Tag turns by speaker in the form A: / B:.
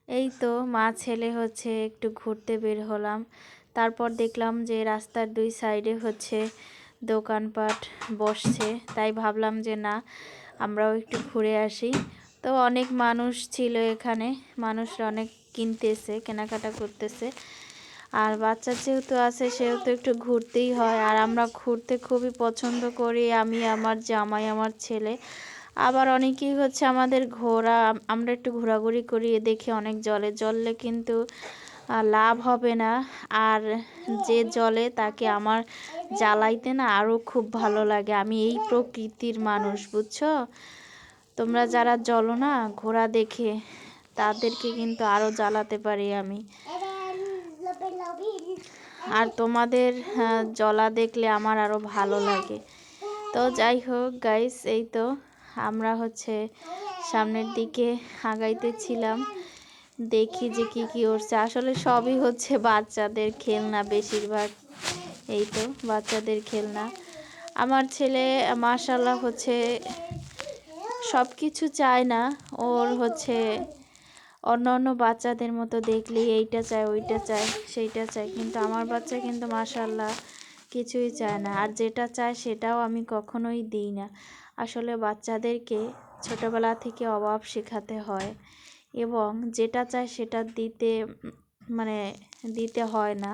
A: এই তো মা ছেলে হচ্ছে একটু ঘুরতে বের হলাম। তারপর দেখলাম যে রাস্তার দুই সাইডে হচ্ছে দোকানপাট বসছে, তাই ভাবলাম যে না আমরাও একটু ঘুরে আসি। তো অনেক মানুষ ছিল এখানে, মানুষরা অনেক কিনতেছে, কেনাকাটা করতেছে। আর বাচ্চা যেহেতু আছে সেহেতু একটু ঘুরতেই হয়, আর আমরা ঘুরতে খুবই পছন্দ করি, আমি, আমার জামাই, আমার ছেলে। আবার অনেকেই হচ্ছে আমাদের ঘোরা, আমরা একটু ঘোরাঘুরি করি, দেখে অনেক জলে কিন্তু লাভ হবে না। আর যে জলে তাকে আমার জ্বালাইতে না আরও খুব ভালো লাগে। আমি এই প্রকৃতির মানুষ, বুঝছো? তোমরা যারা জলো না ঘোড়া দেখে, তাদেরকে কিন্তু আরও জ্বালাতে পারি আমি। আর তোমাদের জলা দেখলে আমার আরও ভালো লাগে। তো যাই হোক গাইস, এই তো আমরা হচ্ছে সামনের দিকে আগাইতেছিলাম, দেখি যে কি কি উঠছে। আসলে সবই হচ্ছে বাচ্চাদের খেলনা বেশিরভাগ। এই তো বাচ্চাদের খেলনা। আমার ছেলে মাশাআল্লাহ হচ্ছে সব কিছু চায় না, ওর হচ্ছে অন্য অন্য বাচ্চাদের মতো দেখলেই এইটা চায়, ওইটা চায়, সেইটা চায়। কিন্তু আমার বাচ্চা কিন্তু মাশাআল্লাহ কিছুই চায় না, আর যেটা চায় সেটাও আমি কখনোই দিই না। আসলে বাচ্চাদেরকে ছোটবেলা থেকে অভাব শেখাতে হয়, এবং যেটা চায় সেটা দিতে হয় না।